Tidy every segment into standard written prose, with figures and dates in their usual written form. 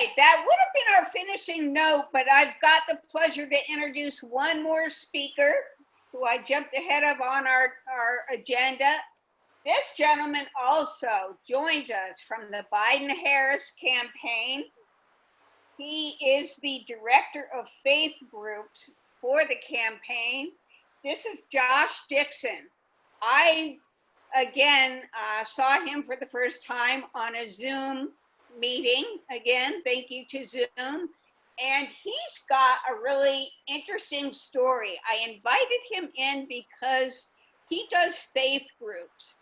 right, that would have been our finishing note, but I've got the pleasure to introduce one more speaker who I jumped ahead of on our agenda. This gentleman also joins us from the Biden-Harris campaign. He is the director of faith groups for the campaign. This is Josh Dickson. I, again, saw him for the first time on a Zoom meeting. Again, thank you to Zoom. And he's got a really interesting story. I invited him in because he does faith groups.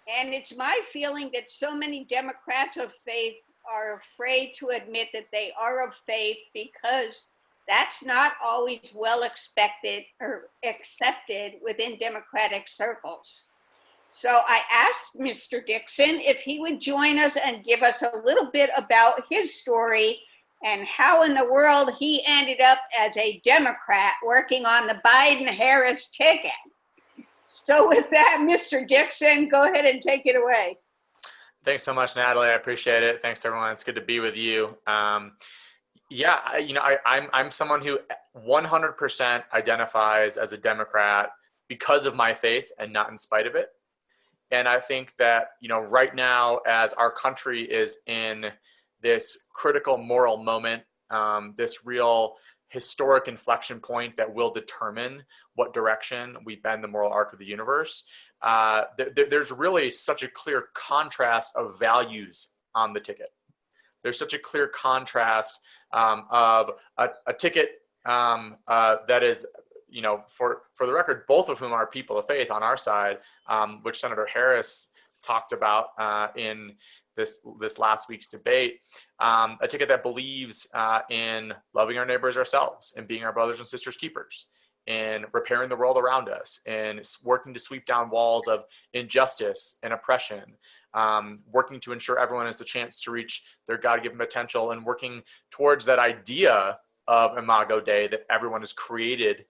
And it's my feeling that so many Democrats of faith are afraid to admit that they are of faith because that's not always well expected or accepted within Democratic circles. So I asked Mr. Dickson if he would join us and give us a little bit about his story and how in the world he ended up as a Democrat working on the Biden-Harris ticket. So with that, Mr. Dickson, go ahead and take it away. Thanks so much, Natalie. I appreciate it. Thanks, everyone. It's good to be with you. I'm someone who 100% identifies as a Democrat because of my faith and not in spite of it. And I think that, right now, as our country is in this critical moral moment, this real historic inflection point that will determine what direction we bend the moral arc of the universe, there's really such a clear contrast of values on the ticket. There's such a clear contrast of a ticket that is, for the record, both of whom are people of faith on our side, which Senator Harris talked about in this last week's debate, a ticket that believes in loving our neighbors ourselves and being our brothers and sisters keepers, in repairing the world around us, and working to sweep down walls of injustice and oppression, working to ensure everyone has the chance to reach their God-given potential, and working towards that idea of Imago Dei, that everyone is created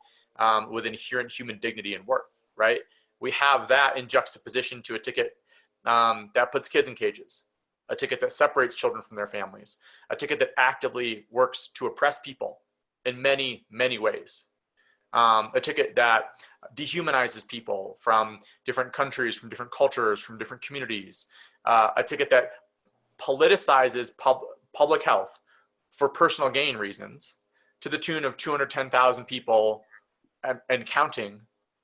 with inherent human dignity and worth, right? We have that in juxtaposition to a ticket that puts kids in cages, a ticket that separates children from their families, a ticket that actively works to oppress people in many, many ways. A ticket that dehumanizes people from different countries, from different cultures, from different communities. A ticket that politicizes public health for personal gain reasons to the tune of 210,000 people and counting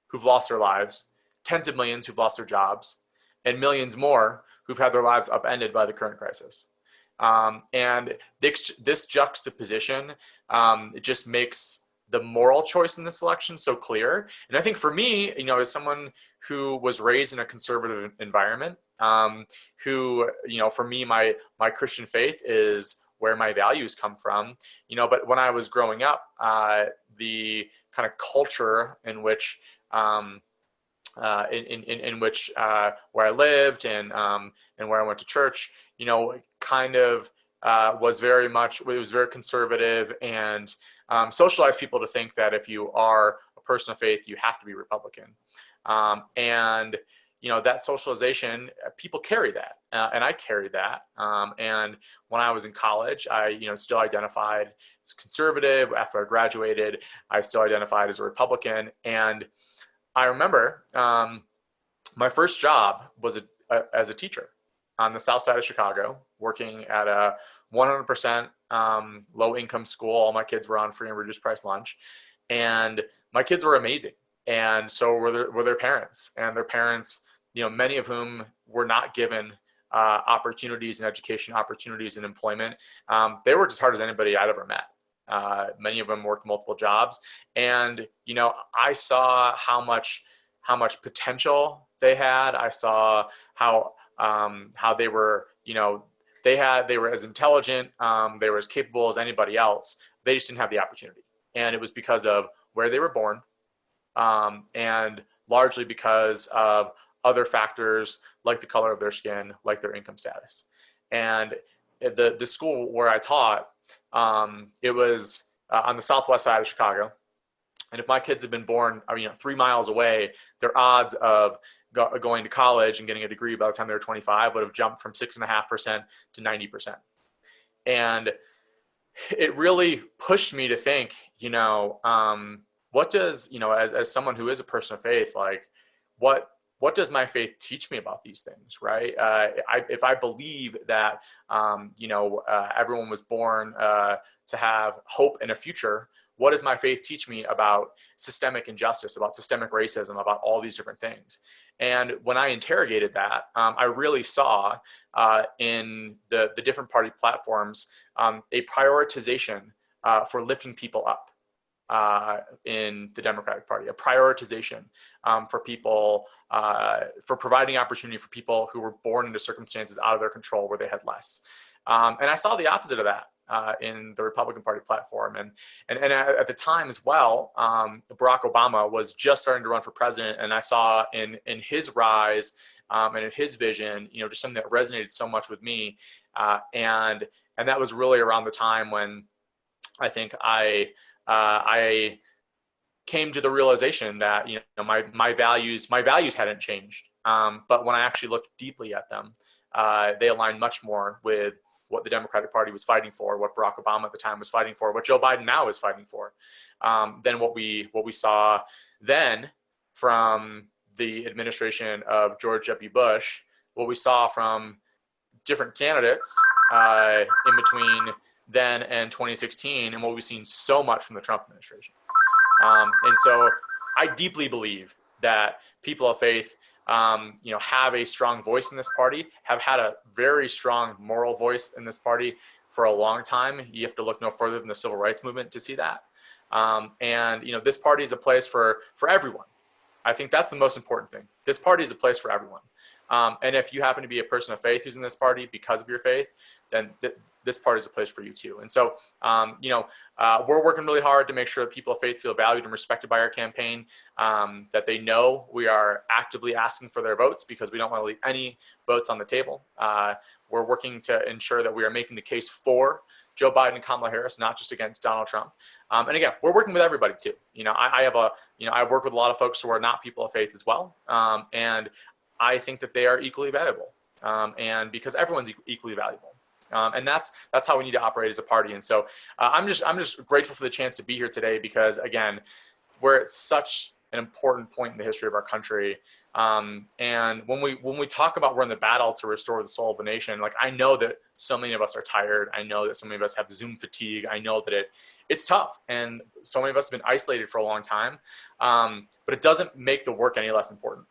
who've lost their lives, tens of millions who've lost their jobs, and millions more who've had their lives upended by the current crisis. And this juxtaposition, it just makes the moral choice in this election so clear. And I think for me, as someone who was raised in a conservative environment, who, for me, my Christian faith is where my values come from, but when I was growing up, the kind of culture in which where I lived and where I went to church, was very conservative and socialized people to think that if you are a person of faith, you have to be Republican. And that socialization, people carry that, and I carried that. And when I was in college, I still identified as conservative. After I graduated, I still identified as a Republican. And I remember my first job was as a teacher on the south side of Chicago, working at a 100% low-income school. All my kids were on free and reduced price lunch. And my kids were amazing. And so were their parents. And their parents, many of whom were not given opportunities in education, opportunities in employment. They worked as hard as anybody I'd ever met. Many of them worked multiple jobs. And, I saw how much potential they had. I saw how they were, they were as intelligent, they were as capable as anybody else. They just didn't have the opportunity. And it was because of where they were born, and largely because of other factors like the color of their skin, like their income status. And the school where I taught, it was on the southwest side of Chicago. And if my kids had been born, 3 miles away, their odds of going to college and getting a degree by the time they were 25 would have jumped from 6.5% to 90%. And it really pushed me to think, what does, as someone who is a person of faith, like what does my faith teach me about these things, right? If I believe that, everyone was born to have hope and a future, what does my faith teach me about systemic injustice, about systemic racism, about all these different things? And when I interrogated that, I really saw in the different party platforms a prioritization for lifting people up in the Democratic Party, a prioritization for people, for providing opportunity for people who were born into circumstances out of their control where they had less. And I saw the opposite of that in the Republican Party platform. And at the time as well, Barack Obama was just starting to run for president. And I saw in his rise and in his vision, just something that resonated so much with me. And that was really around the time when I think I came to the realization that my values hadn't changed, but when I actually looked deeply at them, they aligned much more with what the Democratic Party was fighting for, what Barack Obama at the time was fighting for, what Joe Biden now is fighting for, than what we saw then from the administration of George W. Bush, what we saw from different candidates in between then and 2016, and what we've seen so much from the Trump administration. And so I deeply believe that people of faith, have a strong voice in this party, have had a very strong moral voice in this party for a long time. You have to look no further than the civil rights movement to see that. And this party is a place for everyone. I think that's the most important thing. This party is a place for everyone. And if you happen to be a person of faith who's in this party because of your faith, then this party is a place for you too. And so, we're working really hard to make sure that people of faith feel valued and respected by our campaign, that they know we are actively asking for their votes because we don't want to leave any votes on the table. We're working to ensure that we are making the case for Joe Biden and Kamala Harris, not just against Donald Trump. And again, we're working with everybody too. I work with a lot of folks who are not people of faith as well. And I think that they are equally valuable. And because everyone's equally valuable. And that's how we need to operate as a party. And so I'm just grateful for the chance to be here today because, again, we're at such an important point in the history of our country. And when we talk about we're in the battle to restore the soul of the nation, like I know that so many of us are tired. I know that so many of us have Zoom fatigue. I know that it's tough. And so many of us have been isolated for a long time. But it doesn't make the work any less important.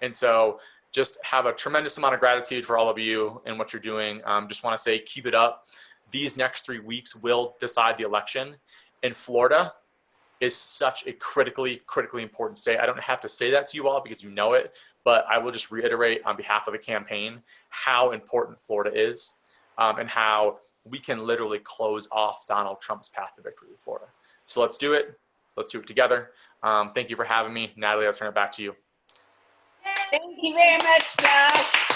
And so just have a tremendous amount of gratitude for all of you and what you're doing. Just want to say, keep it up. These next 3 weeks will decide the election. In Florida is such a critically important state. I don't have to say that to you all because you know it, but I will just reiterate on behalf of the campaign how important Florida is and how we can literally close off Donald Trump's path to victory in Florida. So let's do it. Let's do it together. Thank you for having me. Natalie, I'll turn it back to you. Thank you very much, Josh.